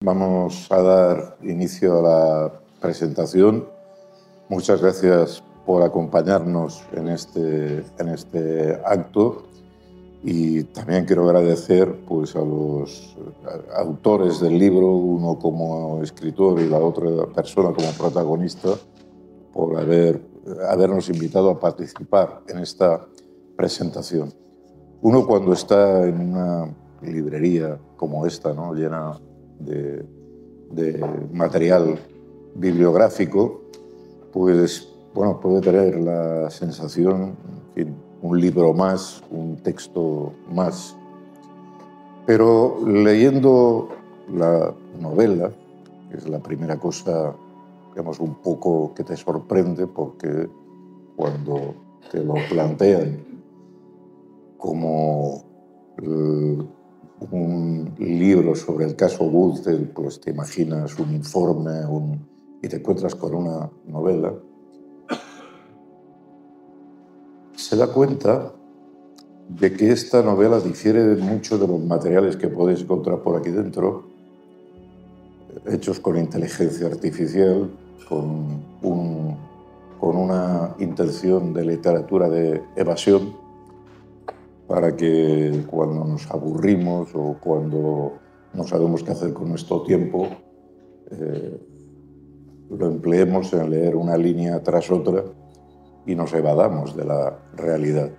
Vamos a dar inicio a la presentación. Muchas gracias por acompañarnos en este acto y también quiero agradecer pues, a los autores del libro, uno como escritor y la otra persona como protagonista, por habernos invitado a participar en esta presentación. Uno cuando está en una librería como esta, ¿no?, llena de material bibliográfico, pues bueno, puede tener la sensación que un libro más, un texto más. Pero leyendo la novela, que es la primera cosa, digamos, un poco que te sorprende, porque cuando te lo plantean como un libro sobre el caso Gürtel, pues te imaginas un informe y te encuentras con una novela, se da cuenta de que esta novela difiere mucho de los materiales que podéis encontrar por aquí dentro, hechos con inteligencia artificial, con una intención de literatura de evasión, para que cuando nos aburrimos o cuando no sabemos qué hacer con nuestro tiempo, lo empleemos en leer una línea tras otra y nos evadamos de la realidad.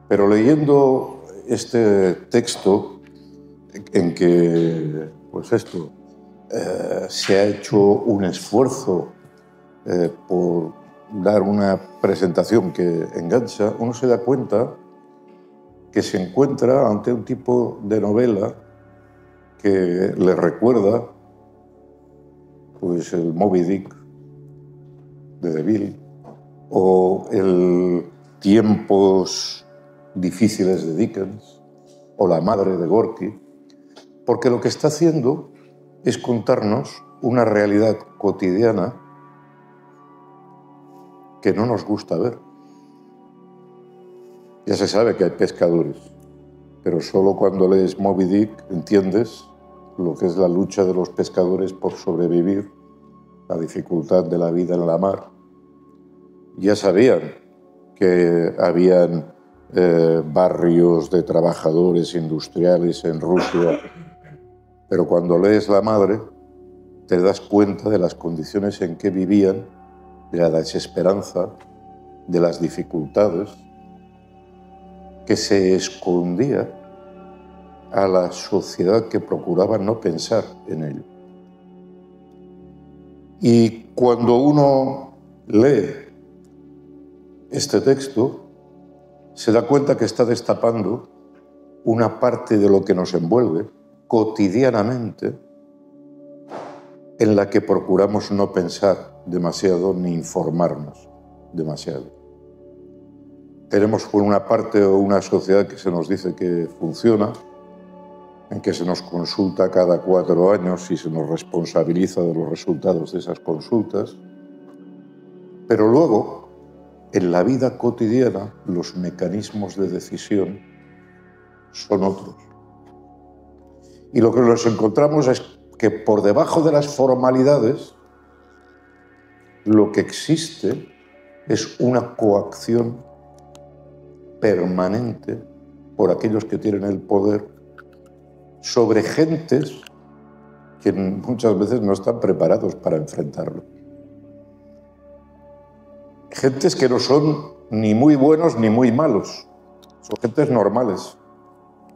Pero leyendo este texto, en que pues se ha hecho un esfuerzo por dar una presentación que engancha, uno se da cuenta que se encuentra ante un tipo de novela que le recuerda pues el Moby Dick de Deville o el Tiempos difíciles de Dickens o La madre de Gorky, porque lo que está haciendo es contarnos una realidad cotidiana que no nos gusta ver. Ya se sabe que hay pescadores, pero solo cuando lees Moby Dick entiendes lo que es la lucha de los pescadores por sobrevivir, la dificultad de la vida en la mar. Ya sabían que habían barrios de trabajadores industriales en Rusia, pero cuando lees La madre te das cuenta de las condiciones en que vivían, de la desesperanza, de las dificultades, que se escondía a la sociedad que procuraba no pensar en ello. Y cuando uno lee este texto, se da cuenta que está destapando una parte de lo que nos envuelve cotidianamente, en la que procuramos no pensar demasiado ni informarnos demasiado. Tenemos por una parte una sociedad que se nos dice que funciona, en que se nos consulta cada 4 años y se nos responsabiliza de los resultados de esas consultas, pero luego, en la vida cotidiana, los mecanismos de decisión son otros. Y lo que nos encontramos es que por debajo de las formalidades, lo que existe es una coacción permanente por aquellos que tienen el poder sobre gentes que muchas veces no están preparados para enfrentarlo. Gentes que no son ni muy buenos ni muy malos, son gentes normales,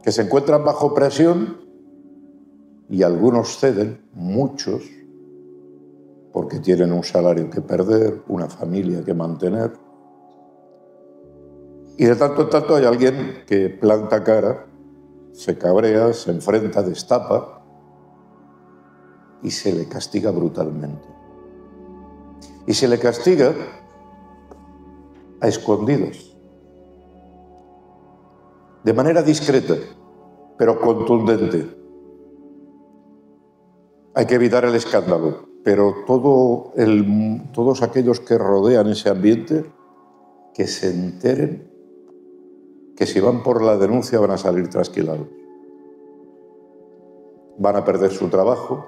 que se encuentran bajo presión y algunos ceden, muchos, porque tienen un salario que perder, una familia que mantener. Y de tanto en tanto hay alguien que planta cara, se cabrea, se enfrenta, destapa y se le castiga brutalmente. Y se le castiga a escondidas, de manera discreta, pero contundente. Hay que evitar el escándalo, pero todos aquellos que rodean ese ambiente, que se enteren que si van por la denuncia van a salir trasquilados. Van a perder su trabajo,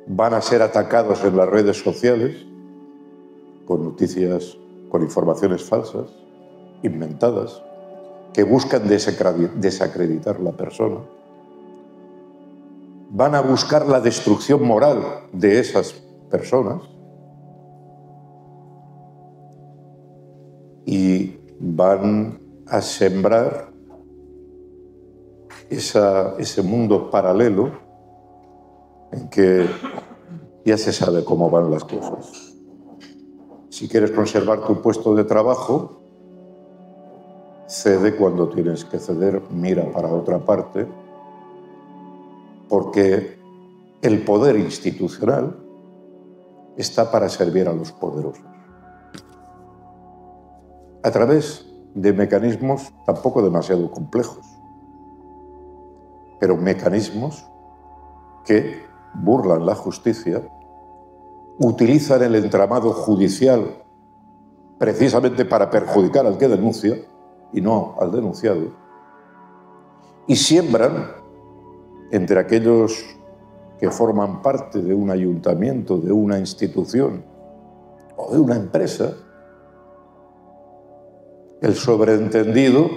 van a ser atacados en las redes sociales con noticias, con informaciones falsas, inventadas, que buscan desacreditar la persona. Van a buscar la destrucción moral de esas personas y van a sembrar ese mundo paralelo en que ya se sabe cómo van las cosas. Si quieres conservar tu puesto de trabajo, cede cuando tienes que ceder, mira para otra parte, porque el poder institucional está para servir a los poderosos. A través de mecanismos tampoco demasiado complejos, pero mecanismos que burlan la justicia, utilizan el entramado judicial precisamente para perjudicar al que denuncia y no al denunciado, y siembran entre aquellos que forman parte de un ayuntamiento, de una institución o de una empresa, el sobreentendido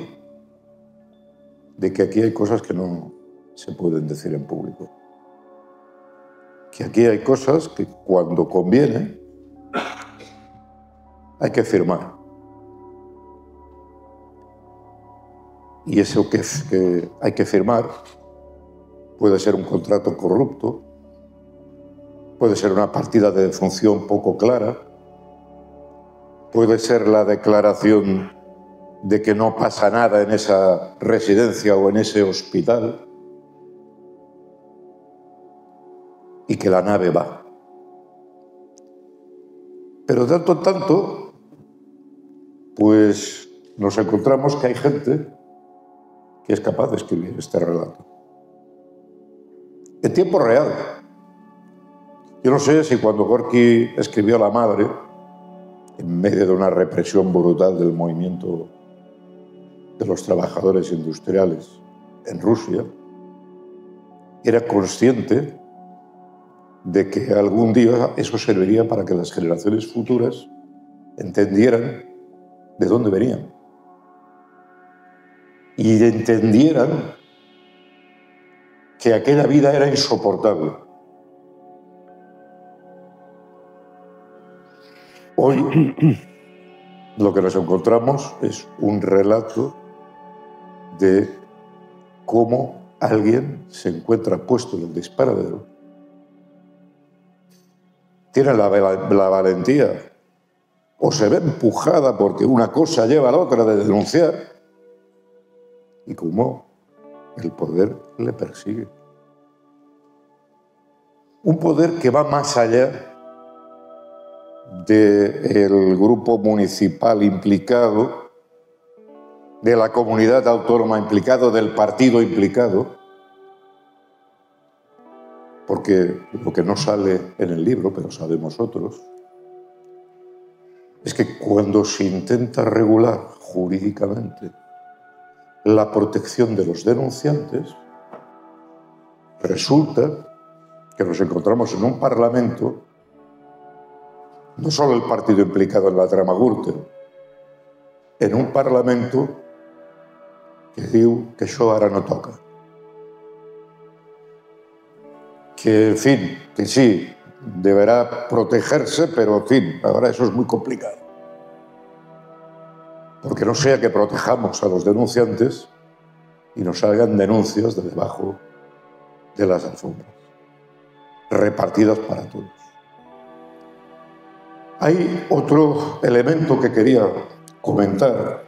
de que aquí hay cosas que no se pueden decir en público. Que aquí hay cosas que cuando conviene hay que firmar. Y eso que hay que firmar puede ser un contrato corrupto, puede ser una partida de defunción poco clara, puede ser la declaración de que no pasa nada en esa residencia o en ese hospital y que la nave va. Pero de tanto en tanto, pues nos encontramos que hay gente que es capaz de escribir este relato. En tiempo real. Yo no sé si cuando Gorky escribió La Madre, en medio de una represión brutal del movimiento de los trabajadores industriales en Rusia, era consciente de que algún día eso serviría para que las generaciones futuras entendieran de dónde venían y entendieran que aquella vida era insoportable. Hoy lo que nos encontramos es un relato de cómo alguien se encuentra puesto en el disparadero, tiene la valentía o se ve empujada porque una cosa lleva a la otra de denunciar y cómo el poder le persigue. Un poder que va más allá del grupo municipal implicado, de la comunidad autónoma implicado, del partido implicado, porque lo que no sale en el libro, pero sabemos otros, es que cuando se intenta regular jurídicamente la protección de los denunciantes, resulta que nos encontramos en un parlamento, no solo el partido implicado en la trama Gürtel, en un parlamento que diu que això ara no toca. Que, en fin, que sí, deberá protegerse, pero, en fin, ahora eso es muy complicado. Porque no sea que protejamos a los denunciantes y nos salgan denuncias de debajo de las alfombras, repartidas para todos. Hay otro elemento que quería comentar,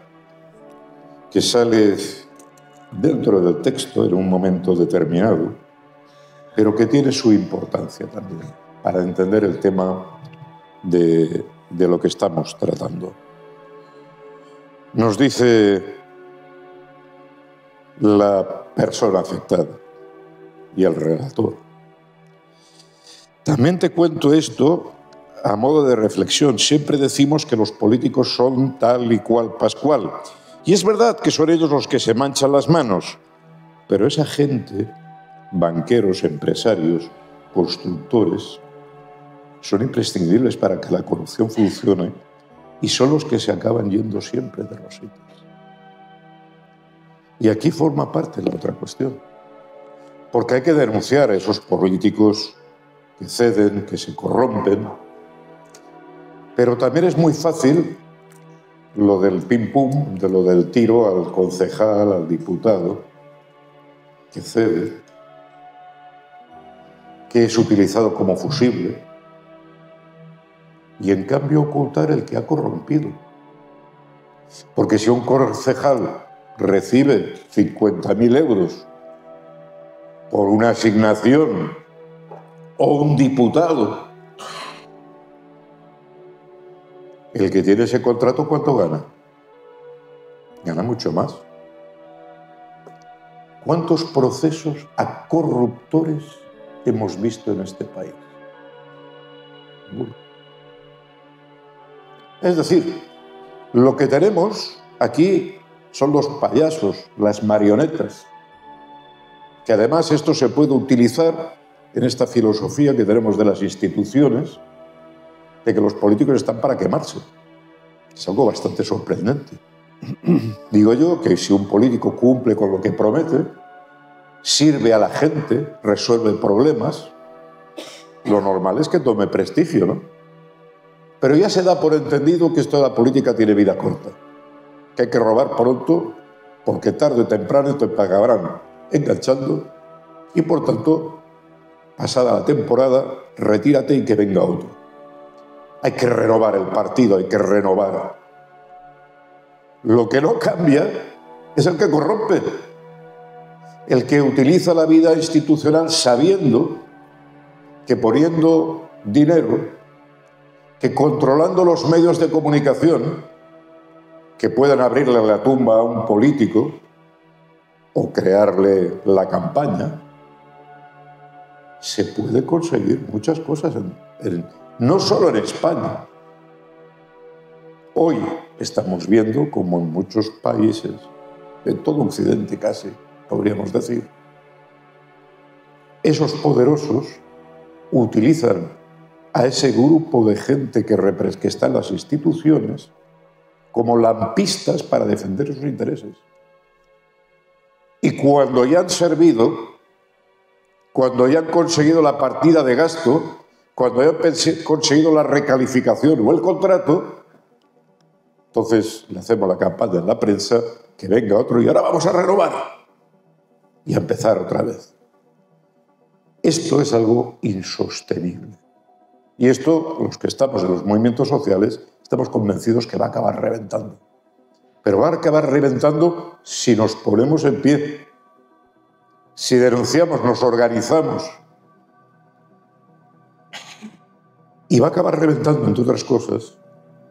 que sale dentro del texto en un momento determinado, pero que tiene su importancia también para entender el tema de lo que estamos tratando. Nos dice la persona afectada y el relator: también te cuento esto a modo de reflexión. Siempre decimos que los políticos son tal y cual pascual. Y es verdad que son ellos los que se manchan las manos. Pero esa gente, banqueros, empresarios, constructores son imprescindibles para que la corrupción funcione y son los que se acaban yendo siempre de rositas. Y aquí forma parte la otra cuestión, porque hay que denunciar a esos políticos que ceden, que se corrompen, pero también es muy fácil lo del pim-pum, de lo del tiro al concejal, al diputado, que cede, que es utilizado como fusible, y en cambio ocultar el que ha corrompido. Porque si un concejal recibe 50.000 euros por una asignación, o un diputado, el que tiene ese contrato, ¿cuánto gana? Gana mucho más. ¿Cuántos procesos a corruptores hemos visto en este país? Es decir, lo que tenemos aquí son los payasos, las marionetas, que además esto se puede utilizar en esta filosofía que tenemos de las instituciones, de que los políticos están para quemarse. Es algo bastante sorprendente. Digo yo que si un político cumple con lo que promete, sirve a la gente, resuelve problemas, lo normal es que tome prestigio, ¿no? Pero ya se da por entendido que esto de la política tiene vida corta, que hay que robar pronto, porque tarde o temprano te acabarán enganchando y, por tanto, pasada la temporada, retírate y que venga otro. Hay que renovar el partido, hay que renovar. Lo que no cambia es el que corrompe, el que utiliza la vida institucional sabiendo que poniendo dinero, que controlando los medios de comunicación, que puedan abrirle la tumba a un político o crearle la campaña, se puede conseguir muchas cosas, no solo en España. Hoy estamos viendo como en muchos países, en todo Occidente casi, podríamos decir, esos poderosos utilizan a ese grupo de gente que está en las instituciones como lampistas para defender sus intereses. Y cuando ya han servido, cuando ya han conseguido la partida de gasto, cuando ya han conseguido la recalificación o el contrato, entonces le hacemos la campaña en la prensa, que venga otro y ahora vamos a renovar y a empezar otra vez. Esto es algo insostenible. Y esto, los que estamos en los movimientos sociales, estamos convencidos que va a acabar reventando. Pero va a acabar reventando si nos ponemos en pie, si denunciamos, nos organizamos. Y va a acabar reventando, entre otras cosas,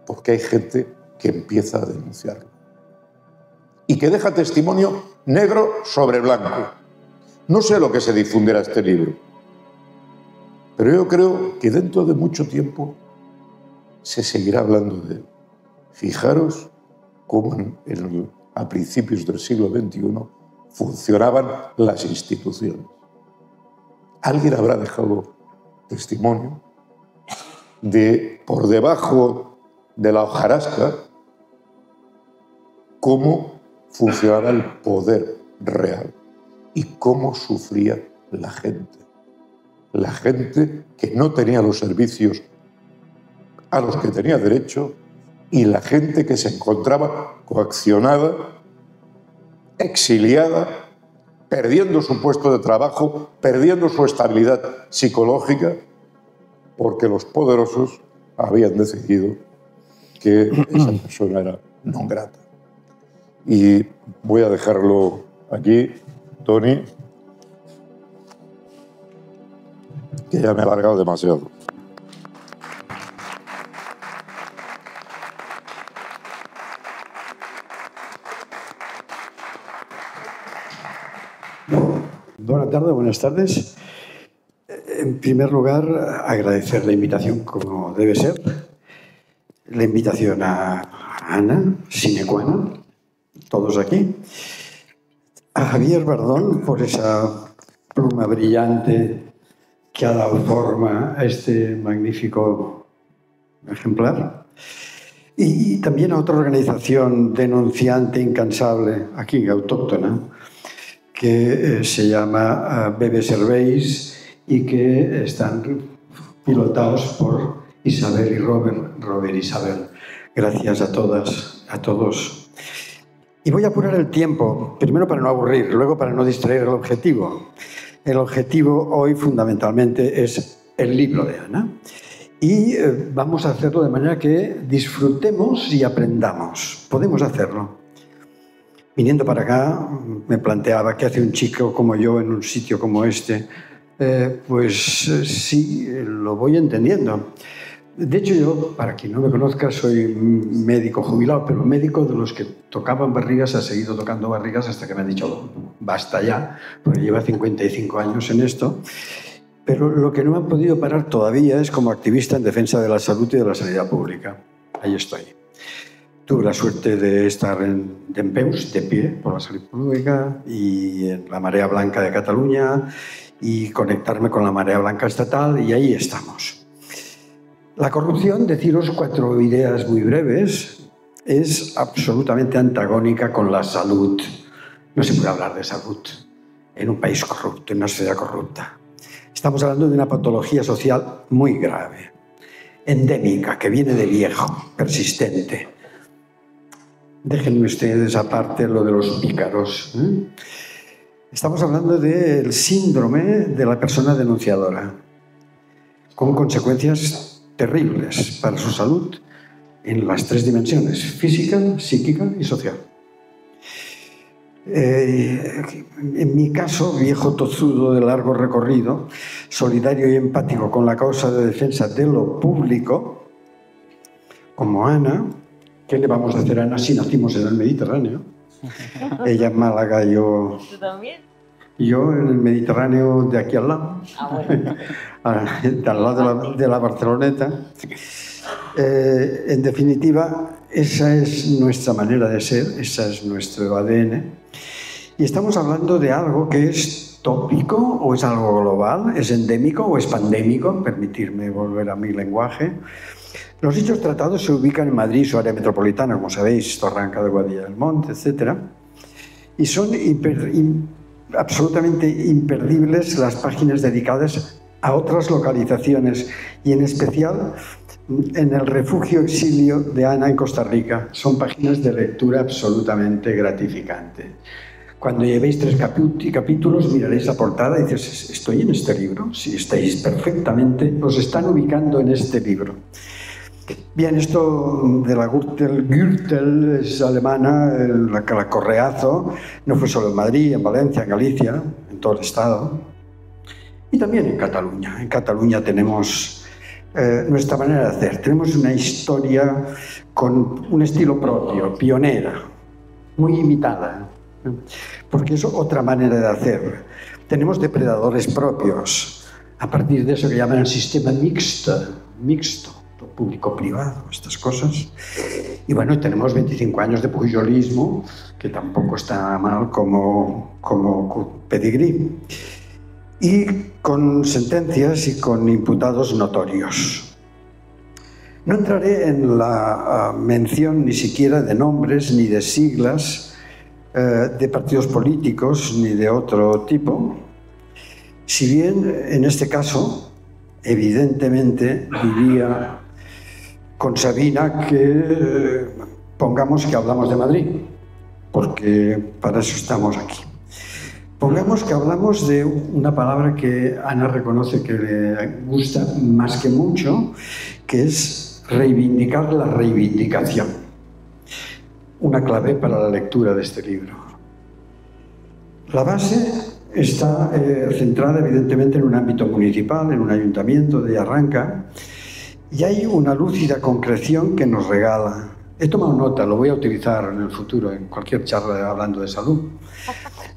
porque hay gente que empieza a denunciarlo. Y que deja testimonio negro sobre blanco. No sé lo que se difundirá este libro, pero yo creo que dentro de mucho tiempo se seguirá hablando de él. Fijaros cómo a principios del siglo XXI funcionaban las instituciones. Alguien habrá dejado testimonio de, por debajo de la hojarasca, cómo funcionaba el poder real y cómo sufría la gente. La gente que no tenía los servicios a los que tenía derecho y la gente que se encontraba coaccionada, exiliada, perdiendo su puesto de trabajo, perdiendo su estabilidad psicológica, porque los poderosos habían decidido que esa persona era non grata. Y voy a dejarlo aquí, Toni, que ya me he alargado demasiado. Buenas tardes. En primer lugar, agradecer la invitación como debe ser. La invitación a Ana, sine qua non, todos aquí. A Javier Bardón por esa pluma brillante que ha dado forma a este magnífico ejemplar. Y también a otra organización denunciante incansable, aquí autóctona, que se llama BB Serveis y que están pilotados por Isabel y Robert y Isabel. Gracias a todas, a todos. Y voy a apurar el tiempo, primero para no aburrir, luego para no distraer el objetivo. El objetivo hoy fundamentalmente es el libro de Ana. Y vamos a hacerlo de manera que disfrutemos y aprendamos. Podemos hacerlo. Viniendo para acá, me planteaba qué hace un chico como yo en un sitio como este. Sí, lo voy entendiendo. De hecho, yo, para quien no me conozca, soy médico jubilado, pero médico de los que tocaban barrigas, ha seguido tocando barrigas hasta que me han dicho, basta ya, porque lleva 55 años en esto. Pero lo que no me han podido parar todavía es como activista en defensa de la salud y de la sanidad pública. Ahí estoy. Tuve la suerte de estar en dempeus, de pie, por la salud pública, y en la Marea Blanca de Cataluña, y conectarme con la Marea Blanca estatal, y ahí estamos. La corrupción, deciros 4 ideas muy breves, es absolutamente antagónica con la salud. No se puede hablar de salud en un país corrupto, en una sociedad corrupta. Estamos hablando de una patología social muy grave, endémica, que viene de viejo, persistente. Déjenme ustedes aparte lo de los pícaros. Estamos hablando del síndrome de la persona denunciadora, con consecuencias terribles para su salud en las 3 dimensiones, física, psíquica y social. En mi caso, viejo tozudo de largo recorrido, solidario y empático con la causa de defensa de lo público, como Ana. ¿Qué le vamos a hacer a Ana si nacimos en el Mediterráneo? Ella en Málaga, yo... ¿Tú también? Yo en el Mediterráneo de aquí al lado, Bueno. al lado de la Barceloneta. En definitiva, esa es nuestra manera de ser, esa es nuestro ADN. Y estamos hablando de algo que es tópico o es algo global, es endémico o es pandémico, permitirme volver a mi lenguaje. Los dichos tratados se ubican en Madrid, su área metropolitana, como sabéis, Torranca de Guadilla del Monte, etc. Y son absolutamente imperdibles las páginas dedicadas a otras localizaciones y en especial en el refugio exilio de Ana en Costa Rica. Son páginas de lectura absolutamente gratificante. Cuando llevéis 3 capítulos miraréis la portada y dices, ¿estoy en este libro? Sí, estáis perfectamente, os están ubicando en este libro. Bien, esto de la Gürtel es alemana, la correazo, no fue solo en Madrid, en Valencia, en Galicia, en todo el estado. Y también en Cataluña. En Cataluña tenemos nuestra manera de hacer. Tenemos una historia con un estilo propio, pionera, muy imitada, porque es otra manera de hacer. Tenemos depredadores propios, a partir de eso que llaman el sistema mixto. Público-privado, estas cosas. Y bueno, tenemos 25 años de pujolismo, que tampoco está mal como pedigrí. Y con sentencias y con imputados notorios. No entraré en la mención ni siquiera de nombres ni de siglas de partidos políticos ni de otro tipo, si bien en este caso, evidentemente, diría con Sabina que pongamos que hablamos de Madrid, porque para eso estamos aquí. Pongamos que hablamos de una palabra que Ana reconoce que le gusta más que mucho, que es reivindicar la reivindicación. Una clave para la lectura de este libro. La base está centrada evidentemente en un ámbito municipal, en un ayuntamiento de Arranca, y hay una lúcida concreción que nos regala. He tomado nota, lo voy a utilizar en el futuro, en cualquier charla hablando de salud.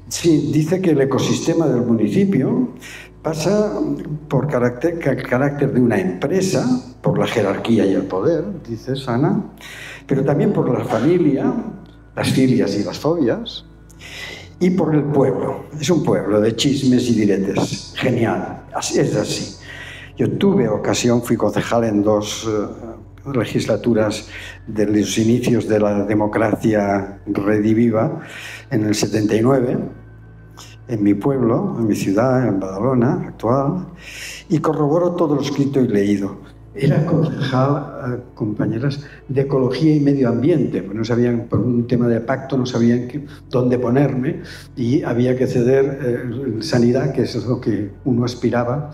Sí, dice que el ecosistema del municipio pasa por el carácter de una empresa, por la jerarquía y el poder, dice Ana, pero también por la familia, las filias y las fobias, y por el pueblo. Es un pueblo de chismes y diretes. Genial, es así. Yo tuve ocasión, fui concejal en 2 legislaturas de los inicios de la democracia rediviva, en el 79, en mi pueblo, en mi ciudad, en Badalona actual, y corroboro todo lo escrito y leído. Era concejal, compañeras, de ecología y medio ambiente, pues no sabían, por un tema de pacto, no sabían dónde ponerme y había que ceder sanidad, que es lo que uno aspiraba,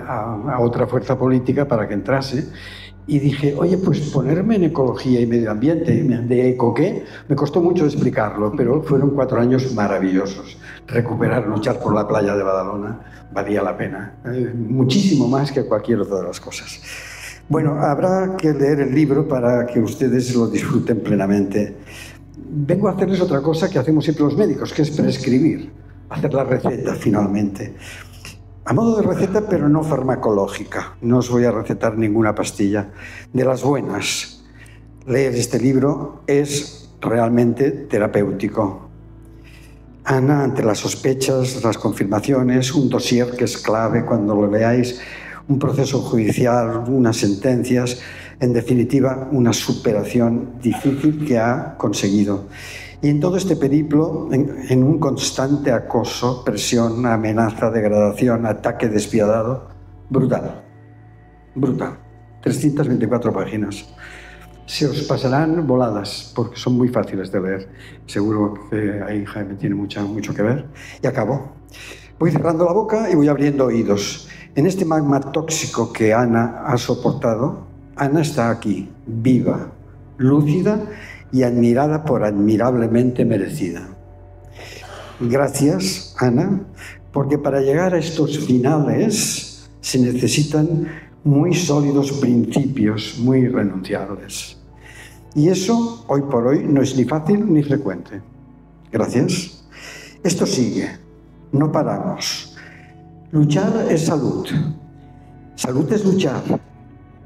a otra fuerza política para que entrase. Y dije, oye, pues ponerme en ecología y medio ambiente, ¿de eco qué? Me costó mucho explicarlo, pero fueron 4 años maravillosos. Recuperar, luchar por la playa de Badalona valía la pena, muchísimo más que cualquier otra de las cosas. Bueno, habrá que leer el libro para que ustedes lo disfruten plenamente. Vengo a hacerles otra cosa que hacemos siempre los médicos, que es prescribir, hacer la receta finalmente. A modo de receta, pero no farmacológica. No os voy a recetar ninguna pastilla. De las buenas. Leer este libro es realmente terapéutico. Ana, ante las sospechas, las confirmaciones, un dossier que es clave cuando lo veáis, un proceso judicial, unas sentencias, en definitiva, una superación difícil que ha conseguido. Y en todo este periplo, en un constante acoso, presión, amenaza, degradación, ataque despiadado, brutal, brutal. 324 páginas. Se os pasarán voladas, porque son muy fáciles de leer. Seguro que ahí Jaime tiene mucho que ver. Y acabo. Voy cerrando la boca y voy abriendo oídos. En este magma tóxico que Ana ha soportado, Ana está aquí, viva, lúcida y admirada por admirablemente merecida. Gracias, Ana, porque para llegar a estos finales se necesitan muy sólidos principios, muy irrenunciables. Y eso, hoy por hoy, no es ni fácil ni frecuente. Gracias. Esto sigue. No paramos. Luchar es salud. Salud es luchar.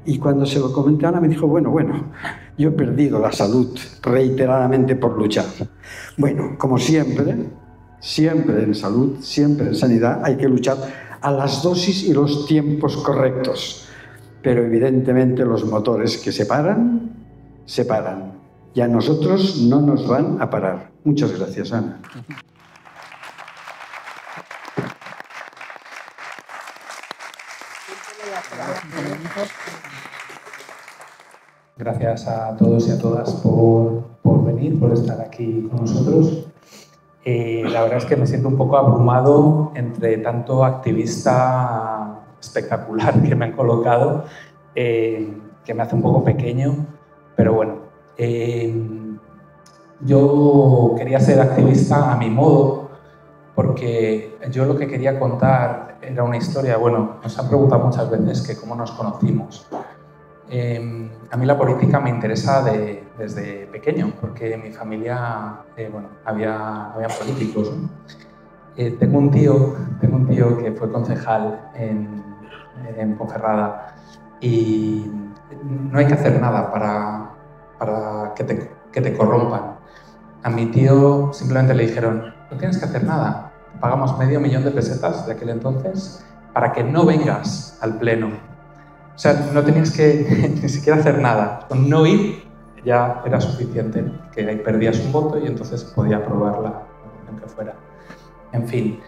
Y cuando se lo comenté a Ana me dijo, bueno, yo he perdido la salud reiteradamente por luchar. Bueno, como siempre en salud, siempre en sanidad, hay que luchar a las dosis y los tiempos correctos. Pero evidentemente los motores que se paran. Y a nosotros no nos van a parar. Muchas gracias, Ana. Gracias a todos y a todas por venir, por estar aquí con nosotros. La verdad es que me siento un poco abrumado entre tanto activista espectacular que me han colocado, que me hace un poco pequeño, pero bueno. Yo quería ser activista a mi modo, porque yo lo que quería contar era una historia. Bueno, nos han preguntado muchas veces que cómo nos conocimos. A mí la política me interesa desde pequeño, porque en mi familia había políticos, ¿no? Tengo un tío que fue concejal en Ponferrada, y no hay que hacer nada para que te corrompan. A mi tío simplemente le dijeron, no tienes que hacer nada, pagamos $500.000 de pesetas de aquel entonces para que no vengas al pleno. O sea, no tenías que ni siquiera hacer nada. Con no ir ya era suficiente, que ahí perdías un voto y entonces podía aprobar la moción que fuera. En fin,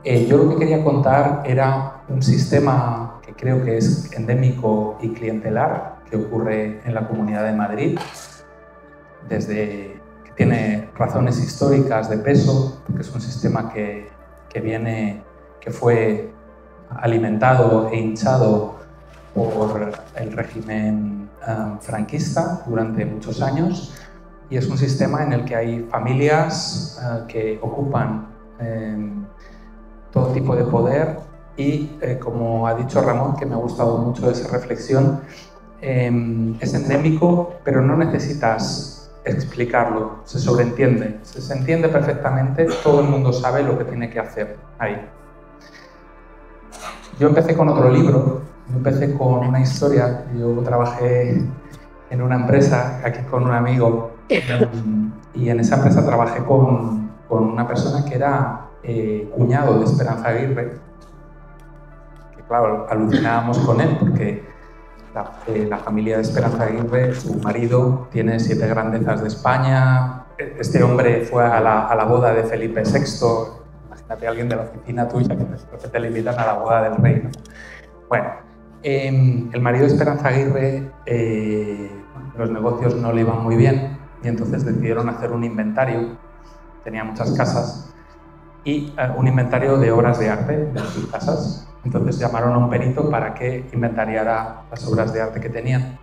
yo lo que quería contar era un sistema que creo que es endémico y clientelar, que ocurre en la Comunidad de Madrid, que tiene razones históricas de peso, porque es un sistema que fue alimentado e hinchado por el régimen franquista durante muchos años, y es un sistema en el que hay familias que ocupan todo tipo de poder y, como ha dicho Ramón, que me ha gustado mucho esa reflexión, es endémico, pero no necesitas explicarlo, se sobreentiende, se entiende perfectamente, todo el mundo sabe lo que tiene que hacer ahí. Yo empecé con otro libro. Yo empecé con una historia. Yo trabajé en una empresa aquí con un amigo, y en esa empresa trabajé con con una persona que era cuñado de Esperanza Aguirre, que claro, alucinábamos con él porque la familia de Esperanza Aguirre, su marido, tiene 7 grandezas de España. Este hombre fue a la boda de Felipe VI. Imagínate a alguien de la oficina tuya que te le invitan a la boda del rey, ¿no? Bueno, el marido de Esperanza Aguirre, los negocios no le iban muy bien y entonces decidieron hacer un inventario. Tenía muchas casas y un inventario de obras de arte de sus casas. Entonces llamaron a un perito para que inventariara las obras de arte que tenían.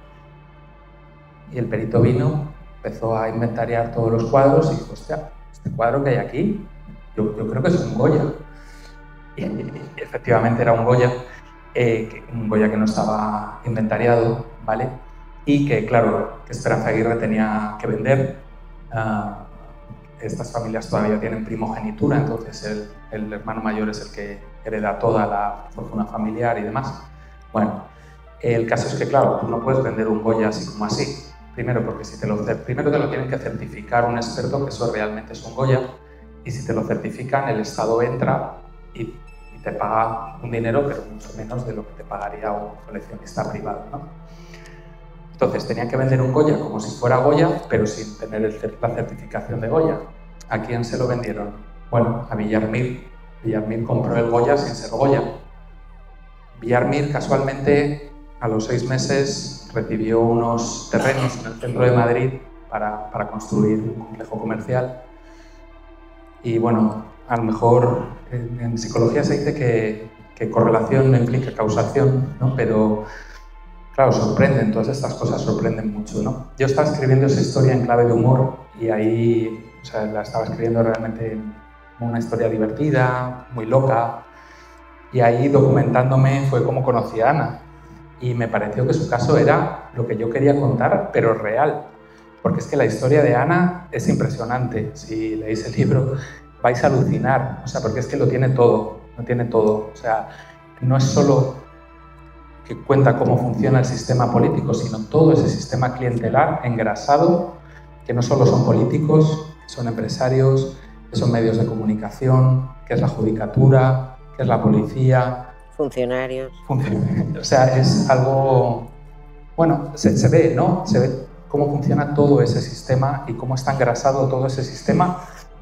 Y el perito vino, empezó a inventariar todos los cuadros y dijo, hostia, este cuadro que hay aquí, yo creo que es un Goya. Y efectivamente era un Goya que no estaba inventariado, ¿vale? Y que, claro, que Esperanza Aguirre tenía que vender. Estas familias todavía tienen primogenitura, entonces el hermano mayor es el que hereda toda la fortuna familiar y demás. Bueno, el caso es que, claro, tú no puedes vender un Goya así como así. Primero, porque primero te lo tienen que certificar un experto que eso realmente es un Goya, y si te lo certifican, el Estado entra y te paga un dinero, pero mucho menos de lo que te pagaría un coleccionista privado, ¿no? Entonces tenían que vender un Goya como si fuera Goya, pero sin tener la certificación de Goya. ¿A quién se lo vendieron? Bueno, a Villarmir. Villarmir compró el Goya sin ser Goya. Villarmir, casualmente, a los 6 meses recibió unos terrenos en el centro de Madrid para construir un complejo comercial. Y bueno, a lo mejor en psicología se dice que correlación no implica causación, ¿no? Pero claro, sorprenden, todas estas cosas sorprenden mucho, ¿no? Yo estaba escribiendo esa historia en clave de humor y ahí, o sea, la estaba escribiendo realmente como una historia divertida, muy loca, y ahí documentándome fue como conocí a Ana y me pareció que su caso era lo que yo quería contar, pero real, porque es que la historia de Ana es impresionante. Si leéis el libro vais a alucinar, o sea, porque es que lo tiene todo, o sea, no es solo que cuenta cómo funciona el sistema político, sino todo ese sistema clientelar engrasado, que no solo son políticos, que son empresarios, que son medios de comunicación, que es la judicatura, que es la policía. Funcionarios. O sea, es algo... Bueno, se ve, ¿no? Se ve cómo funciona todo ese sistema y cómo está engrasado todo ese sistema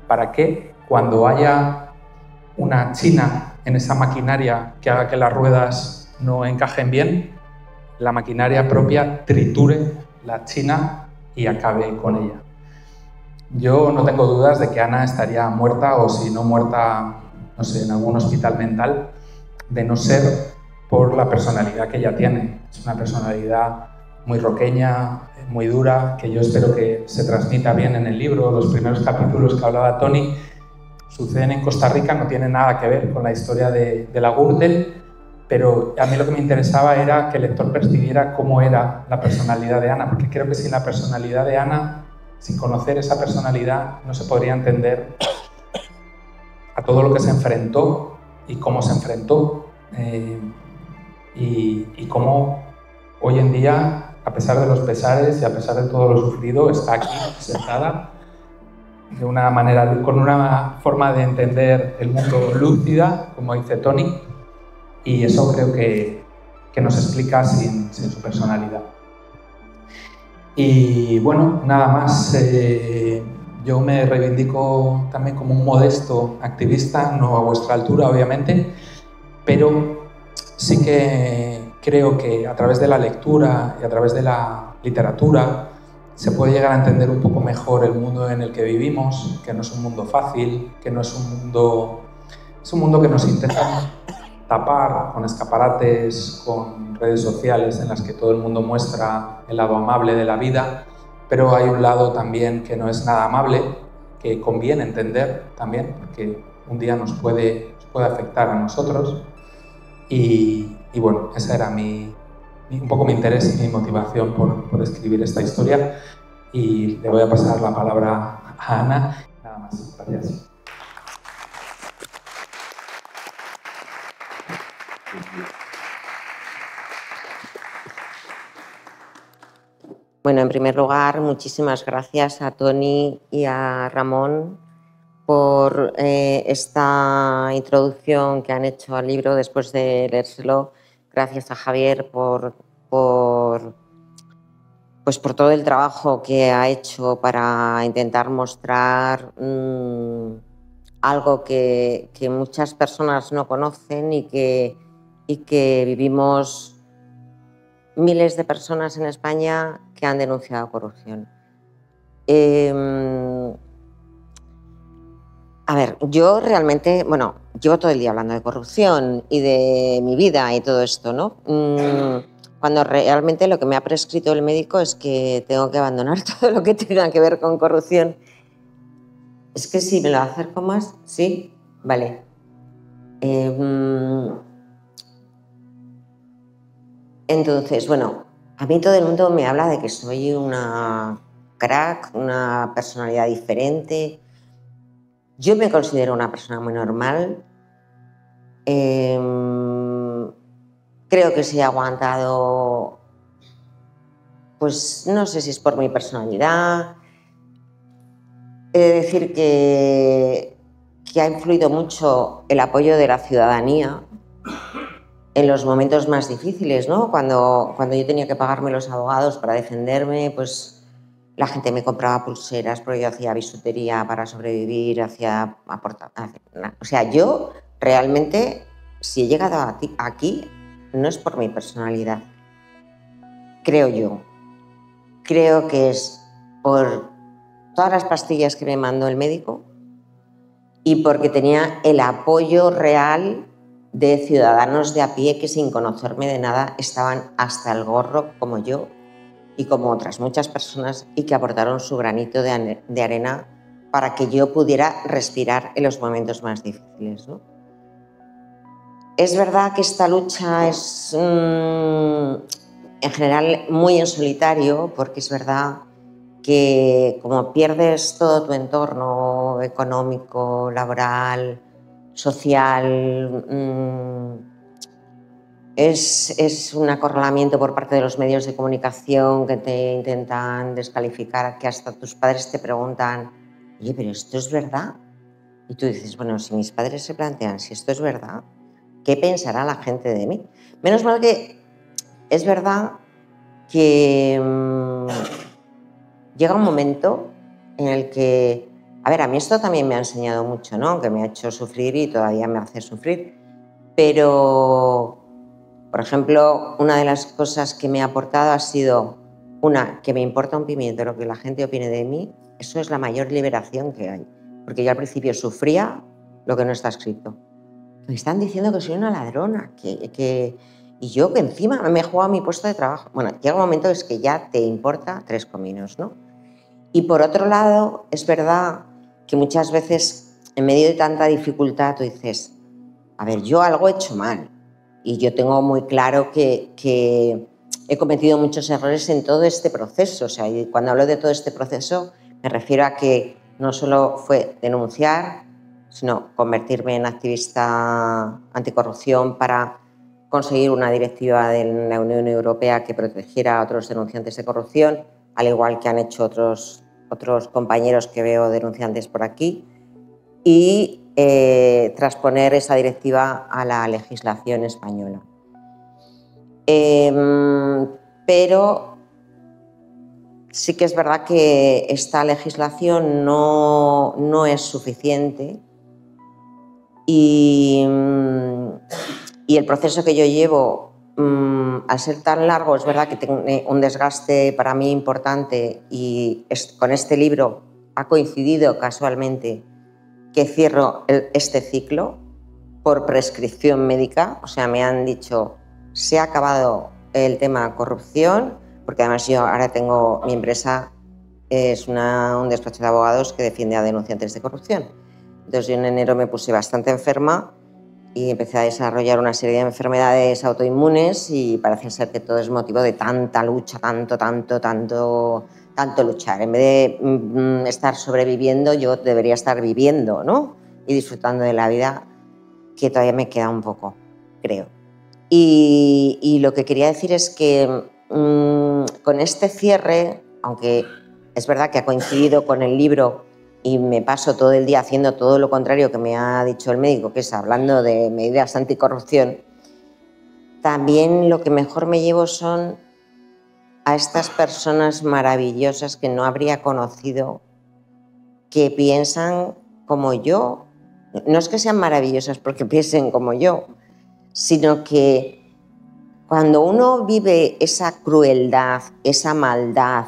para que cuando haya una china en esa maquinaria que haga que las ruedas no encajen bien, la maquinaria propia triture la china y acabe con ella. Yo no tengo dudas de que Ana estaría muerta, o si no muerta, no sé, en algún hospital mental, de no ser por la personalidad que ella tiene. Es una personalidad muy roqueña, muy dura, que yo espero que se transmita bien en el libro. Los primeros capítulos que hablaba Tony suceden en Costa Rica, no tienen nada que ver con la historia de la Gürtel, pero a mí lo que me interesaba era que el lector percibiera cómo era la personalidad de Ana, porque creo que sin la personalidad de Ana, sin conocer esa personalidad, no se podría entender a todo lo que se enfrentó y cómo se enfrentó, y cómo hoy en día, a pesar de los pesares y a pesar de todo lo sufrido, está aquí sentada de una manera, con una forma de entender el mundo lúcida, como dice Tony, y eso creo que nos explica sin su personalidad. Y bueno, nada más. Yo me reivindico también como un modesto activista, no a vuestra altura, obviamente, pero sí que creo que a través de la lectura y a través de la literatura se puede llegar a entender un poco mejor el mundo en el que vivimos, que no es un mundo fácil, que no es un mundo... Es un mundo que nos intenta tapar con escaparates, con redes sociales en las que todo el mundo muestra el lado amable de la vida, pero hay un lado también que no es nada amable, que conviene entender también, porque un día nos puede afectar a nosotros. Y bueno, esa era un poco mi interés y mi motivación por escribir esta historia. Y le voy a pasar la palabra a Ana. Nada más, gracias. Bueno, en primer lugar, muchísimas gracias a Tony y a Ramón por esta introducción que han hecho al libro después de leérselo. Gracias a Javier por todo el trabajo que ha hecho para intentar mostrar algo que muchas personas no conocen y que vivimos miles de personas en España que han denunciado corrupción. A ver, yo realmente, bueno, llevo todo el día hablando de corrupción y de mi vida y todo esto, ¿no? Cuando realmente lo que me ha prescrito el médico es que tengo que abandonar todo lo que tenga que ver con corrupción. Es que sí, me lo acerco más, sí, vale. Entonces, bueno, a mí todo el mundo me habla de que soy una crack, una personalidad diferente. Yo me considero una persona muy normal. Creo que sí he aguantado, pues no sé si es por mi personalidad. He de decir que ha influido mucho el apoyo de la ciudadanía en los momentos más difíciles, ¿no? Cuando yo tenía que pagarme los abogados para defenderme, pues la gente me compraba pulseras porque yo hacía bisutería para sobrevivir, o sea, yo realmente, si he llegado aquí, no es por mi personalidad, creo yo. Creo que es por todas las pastillas que me mandó el médico y porque tenía el apoyo real de ciudadanos de a pie que sin conocerme de nada estaban hasta el gorro como yo y como otras muchas personas y que aportaron su granito de arena para que yo pudiera respirar en los momentos más difíciles, ¿no? Es verdad que esta lucha es en general muy en solitario, porque es verdad que como pierdes todo tu entorno económico, laboral, social, es un acorralamiento por parte de los medios de comunicación que te intentan descalificar, que hasta tus padres te preguntan, oye, ¿pero esto es verdad? Y tú dices, bueno, si mis padres se plantean si esto es verdad, ¿qué pensará la gente de mí? Menos mal que es verdad que llega un momento en el que, a ver, a mí esto también me ha enseñado mucho, ¿no? Que me ha hecho sufrir y todavía me hace sufrir, pero, por ejemplo, una de las cosas que me ha aportado ha sido, que me importa un pimiento lo que la gente opine de mí. Eso es la mayor liberación que hay, porque yo al principio sufría lo que no está escrito. Me están diciendo que soy una ladrona, y yo que encima me he jugado mi puesto de trabajo. Bueno, llega un momento en que ya te importa 3 cominos, ¿no? Y por otro lado, es verdad que muchas veces en medio de tanta dificultad tú dices, a ver, yo algo he hecho mal y yo tengo muy claro que he cometido muchos errores en todo este proceso. O sea, y cuando hablo de todo este proceso me refiero a que no solo fue denunciar, sino convertirme en activista anticorrupción para conseguir una directiva de la Unión Europea que protegiera a otros denunciantes de corrupción, al igual que han hecho otros compañeros que veo denunciantes por aquí, y transponer esa directiva a la legislación española. Pero sí que es verdad que esta legislación no es suficiente y el proceso que yo llevo, al ser tan largo, es verdad que tiene un desgaste para mí importante y con este libro ha coincidido casualmente que cierro este ciclo por prescripción médica. O sea, me han dicho, se ha acabado el tema corrupción, porque además yo ahora tengo, mi empresa es un despacho de abogados que defiende a denunciantes de corrupción. Entonces yo en enero me puse bastante enferma y empecé a desarrollar una serie de enfermedades autoinmunes y parece ser que todo es motivo de tanta lucha, tanto luchar. En vez de estar sobreviviendo, yo debería estar viviendo, ¿no? Y disfrutando de la vida, que todavía me queda un poco, creo. Y lo que quería decir es que con este cierre, aunque es verdad que ha coincidido con el libro y me paso todo el día haciendo todo lo contrario que me ha dicho el médico, que es hablando de medidas anticorrupción, también lo que mejor me llevo son a estas personas maravillosas que no habría conocido, que piensan como yo. No es que sean maravillosas porque piensen como yo, sino que cuando uno vive esa crueldad, esa maldad,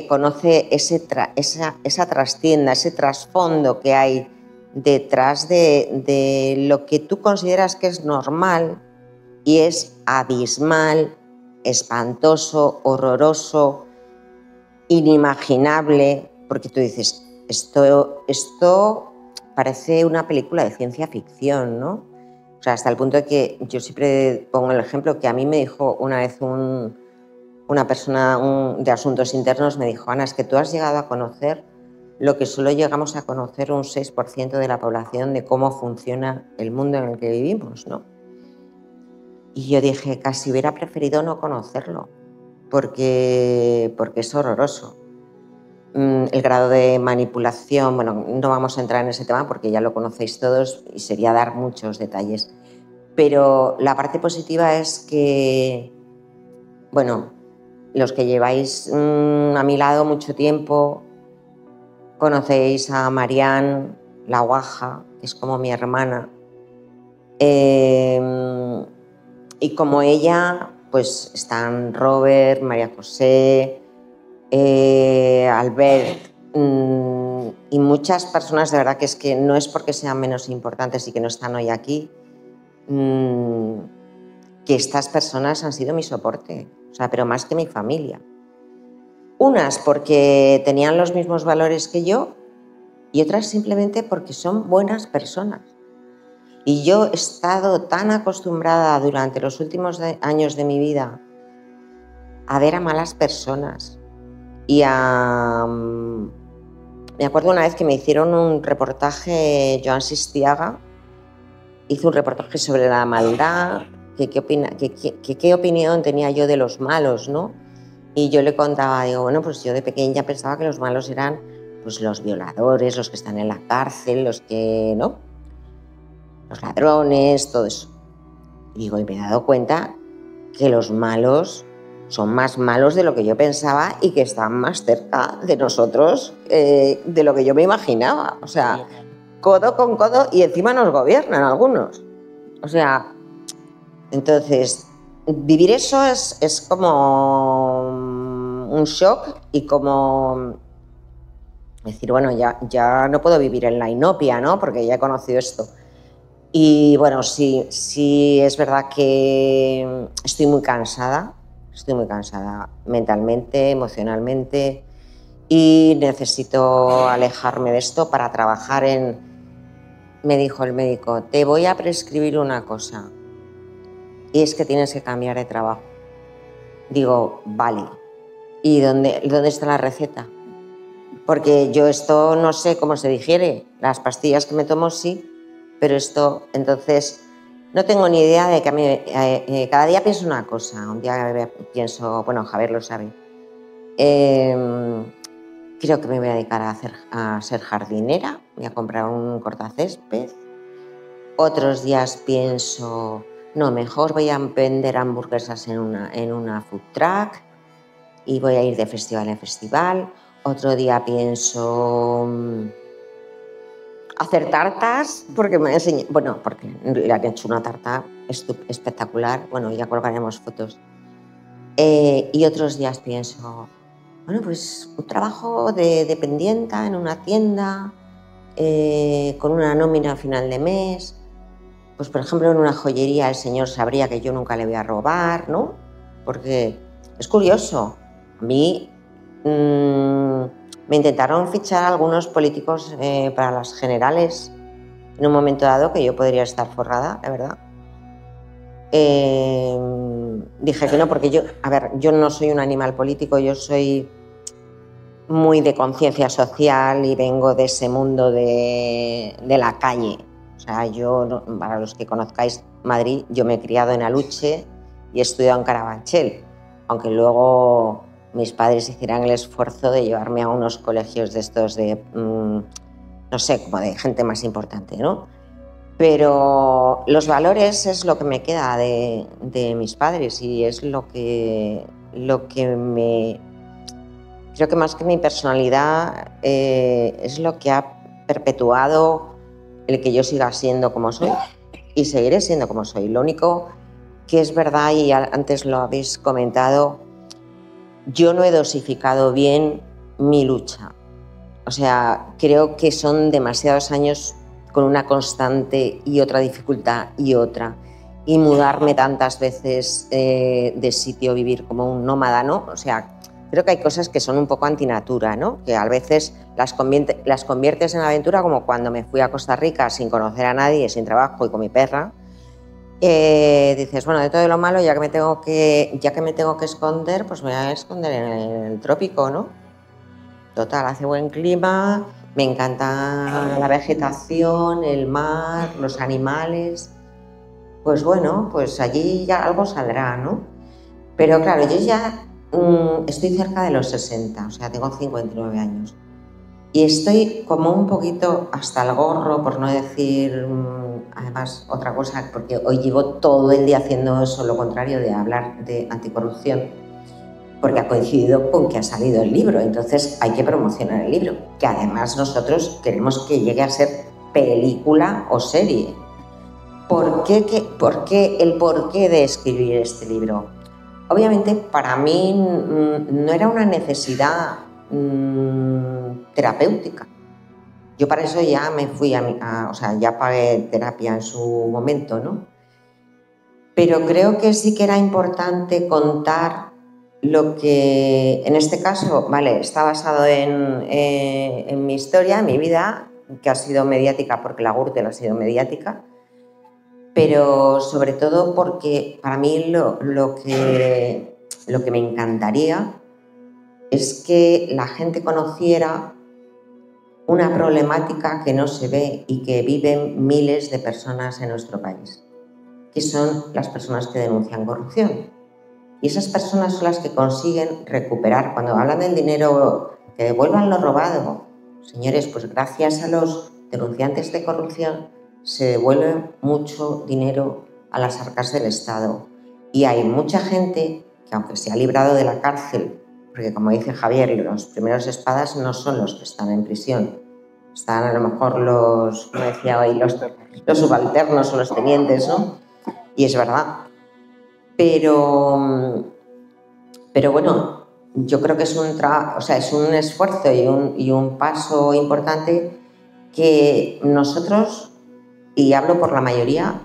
conoce esa trastienda, ese trasfondo que hay detrás de lo que tú consideras que es normal y es abismal, espantoso, horroroso, inimaginable, porque tú dices, esto parece una película de ciencia ficción, ¿no? O sea, hasta el punto de que yo siempre pongo el ejemplo que a mí me dijo una vez una persona de asuntos internos, me dijo, Ana, es que tú has llegado a conocer lo que solo llegamos a conocer un 6% de la población de cómo funciona el mundo en el que vivimos, ¿no? Y yo dije, casi hubiera preferido no conocerlo, porque es horroroso. El grado de manipulación, bueno, no vamos a entrar en ese tema porque ya lo conocéis todos y sería dar muchos detalles. Pero la parte positiva es que, bueno, los que lleváis a mi lado mucho tiempo, conocéis a Marianne, la Guaja, que es como mi hermana. Y como ella, pues están Robert, María José, Albert y muchas personas, de verdad que es que no es porque sean menos importantes y que no están hoy aquí, que estas personas han sido mi soporte, o sea, pero más que mi familia. Unas porque tenían los mismos valores que yo y otras simplemente porque son buenas personas. Y yo he estado tan acostumbrada durante los últimos años de mi vida a ver a malas personas y me acuerdo una vez que me hicieron un reportaje, Joan Sistiaga hizo un reportaje sobre la maldad, qué opinión tenía yo de los malos, ¿no? Y yo le contaba, digo, bueno, pues yo de pequeña pensaba que los malos eran pues los violadores, los que están en la cárcel, los que, ¿no? Los ladrones, todo eso. Y me he dado cuenta que los malos son más malos de lo que yo pensaba y que están más cerca de nosotros de lo que yo me imaginaba. O sea, codo con codo y encima nos gobiernan algunos. O sea, entonces, vivir eso es como un shock y como decir, bueno, ya no puedo vivir en la inopia, ¿no? Porque ya he conocido esto. Y bueno, sí es verdad que estoy muy cansada mentalmente, emocionalmente y necesito alejarme de esto para trabajar me dijo el médico, te voy a prescribir una cosa y es que tienes que cambiar de trabajo. Digo, vale, ¿y dónde está la receta? Porque yo esto no sé cómo se digiere, las pastillas que me tomo sí, pero esto, entonces, no tengo ni idea de que cada día pienso una cosa. Un día pienso, bueno, Javier lo sabe, creo que me voy a dedicar a ser jardinera, voy a comprar un cortacésped. Otros días pienso, no, mejor voy a vender hamburguesas en una food truck y voy a ir de festival en festival. Otro día pienso hacer tartas, porque me enseñé, bueno, porque le han hecho una tarta espectacular, bueno, ya colgaremos fotos. Y otros días pienso, bueno, pues un trabajo de dependienta en una tienda, con una nómina a final de mes, pues por ejemplo en una joyería el señor sabría que yo nunca le voy a robar, ¿no? Porque es curioso, a mí me intentaron fichar algunos políticos para las generales en un momento dado que yo podría estar forrada, la verdad. Dije que no, porque yo no soy un animal político, yo soy muy de conciencia social y vengo de ese mundo de la calle. O sea, yo, para los que conozcáis Madrid, yo me he criado en Aluche y he estudiado en Carabanchel, aunque luego mis padres hicieran el esfuerzo de llevarme a unos colegios de estos de, no sé, como de gente más importante, ¿no? Pero los valores es lo que me queda de mis padres y es lo que me... Creo que más que mi personalidad es lo que ha perpetuado el que yo siga siendo como soy y seguiré siendo como soy. Lo único que es verdad, y antes lo habéis comentado, yo no he dosificado bien mi lucha. O sea, creo que son demasiados años con una constante y otra dificultad y otra. Y mudarme tantas veces de sitio, vivir como un nómada, ¿no? O sea, creo que hay cosas que son un poco antinatura, ¿no? Que a veces las conviertes en aventura, como cuando me fui a Costa Rica sin conocer a nadie, sin trabajo y con mi perra. Dices, bueno, de todo lo malo, ya que me tengo que esconder, pues me voy a esconder en el trópico, ¿no? Total, hace buen clima, me encanta la vegetación, el mar, los animales. Pues bueno, pues allí ya algo saldrá, ¿no? Pero claro, yo ya estoy cerca de los 60, o sea, tengo 59 años. Y estoy como un poquito hasta el gorro, por no decir además otra cosa, porque hoy llevo todo el día haciendo eso, lo contrario de hablar de anticorrupción, porque ha coincidido con que ha salido el libro, entonces hay que promocionar el libro, que además nosotros queremos que llegue a ser película o serie. ¿Por qué el porqué de escribir este libro? Obviamente para mí no era una necesidad terapéutica. Yo para eso ya me fui o sea, ya pagué terapia en su momento, ¿no? Pero creo que sí que era importante contar lo que, en este caso, vale, está basado en mi historia, en mi vida, que ha sido mediática porque la Gürtel ha sido mediática, pero sobre todo porque para mí lo que me encantaría es que la gente conociera una problemática que no se ve y que viven miles de personas en nuestro país, que son las personas que denuncian corrupción. Y esas personas son las que consiguen recuperar, cuando hablan del dinero, que devuelvan lo robado. Señores, pues gracias a los denunciantes de corrupción se devuelve mucho dinero a las arcas del Estado. Y hay mucha gente que, aunque se ha librado de la cárcel, porque como dice Javier, los primeros espadas no son los que están en prisión, están a lo mejor como decía hoy, los subalternos o los tenientes, ¿no? Y es verdad. Pero bueno, yo creo que es es un esfuerzo y un paso importante que nosotros, y hablo por la mayoría,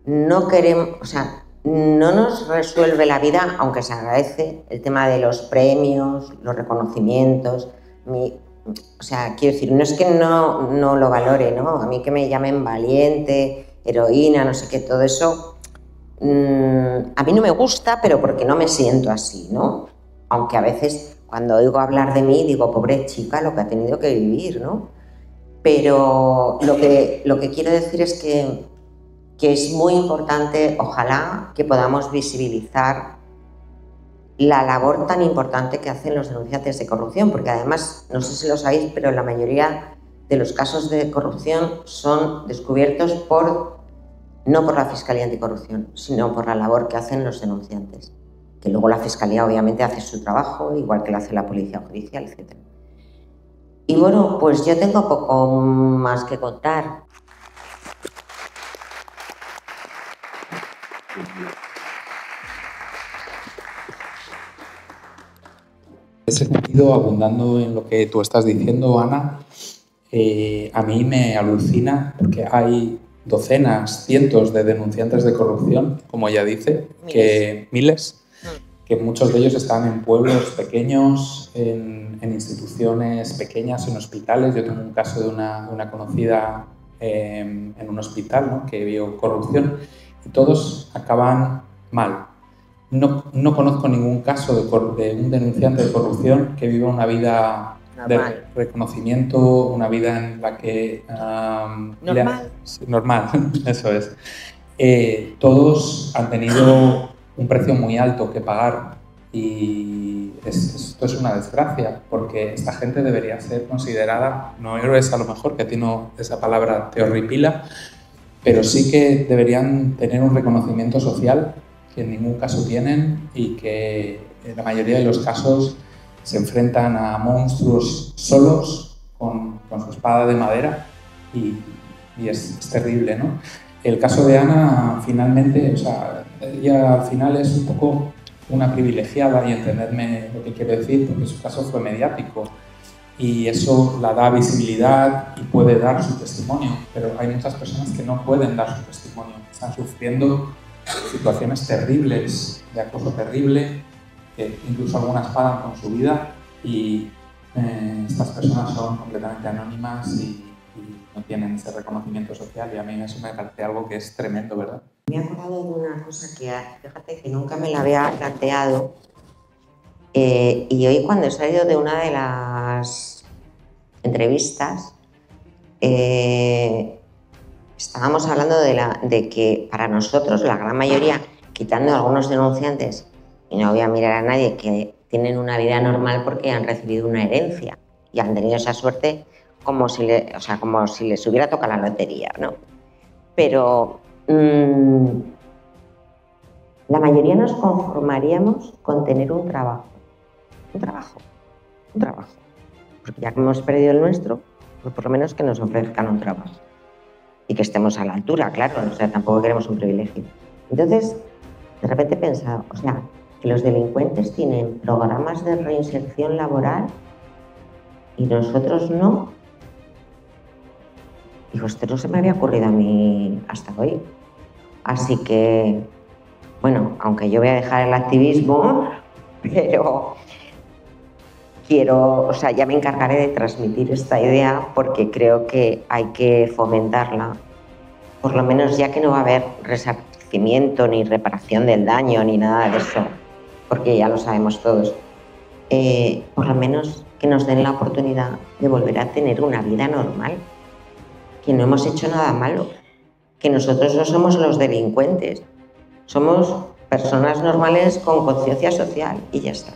no queremos, o sea, no nos resuelve la vida, aunque se agradece el tema de los premios, los reconocimientos. O sea, quiero decir, no es que no lo valore, ¿no? A mí que me llamen valiente, heroína, no sé qué, todo eso, a mí no me gusta, pero porque no me siento así, ¿no? Aunque a veces cuando oigo hablar de mí digo, pobre chica, lo que ha tenido que vivir, ¿no? Pero lo que quiero decir es que es muy importante, ojalá, que podamos visibilizar la labor tan importante que hacen los denunciantes de corrupción, porque además, no sé si lo sabéis, pero la mayoría de los casos de corrupción son descubiertos no por la Fiscalía Anticorrupción, sino por la labor que hacen los denunciantes, que luego la Fiscalía obviamente hace su trabajo, igual que lo hace la Policía Judicial, etc. Y bueno, pues yo tengo poco más que contar. En ese sentido, abundando en lo que tú estás diciendo, Ana, a mí me alucina porque hay docenas, cientos de denunciantes de corrupción, como ella dice, miles, que muchos de ellos están en pueblos pequeños, en instituciones pequeñas, en hospitales. Yo tengo un caso de una conocida en un hospital, ¿no?, que vio corrupción, y todos acaban mal. No conozco ningún caso de un denunciante de corrupción que viva una vida de reconocimiento, una vida en la que... normal, eso es. Todos han tenido un precio muy alto que pagar Y esto es una desgracia, porque esta gente debería ser considerada, no héroes a lo mejor, que tiene esa palabra te horripila, pero sí que deberían tener un reconocimiento social que en ningún caso tienen y que en la mayoría de los casos se enfrentan a monstruos solos con su espada de madera y es terrible, ¿no? El caso de Ana, finalmente, o sea, ella al final es un poco una privilegiada, y entenderme lo que quiero decir, porque su caso fue mediático y eso la da visibilidad y puede dar su testimonio, pero hay muchas personas que no pueden dar su testimonio, están sufriendo situaciones terribles, de acoso terrible, que incluso algunas pagan con su vida, y estas personas son completamente anónimas y no tienen ese reconocimiento social, y a mí eso me parece algo que es tremendo, ¿verdad? Me he acordado de una cosa que, fíjate, que nunca me la había planteado, y hoy cuando he salido de una de las entrevistas, estábamos hablando de que para nosotros, la gran mayoría, quitando a algunos denunciantes, y no voy a mirar a nadie, que tienen una vida normal porque han recibido una herencia y han tenido esa suerte como si les hubiera tocado la lotería, ¿no? Pero la mayoría nos conformaríamos con tener un trabajo. Porque ya que hemos perdido el nuestro, pues por lo menos que nos ofrezcan un trabajo. Y que estemos a la altura, claro, o sea, tampoco queremos un privilegio. Entonces, de repente he pensado, o sea, que los delincuentes tienen programas de reinserción laboral y nosotros no. Digo, esto no se me había ocurrido a mí hasta hoy. Así que, bueno, aunque yo voy a dejar el activismo, pero quiero, o sea, ya me encargaré de transmitir esta idea porque creo que hay que fomentarla, por lo menos ya que no va a haber resarcimiento ni reparación del daño ni nada de eso, porque ya lo sabemos todos. Por lo menos que nos den la oportunidad de volver a tener una vida normal, que no hemos hecho nada malo, que nosotros no somos los delincuentes, somos personas normales con conciencia social y ya está.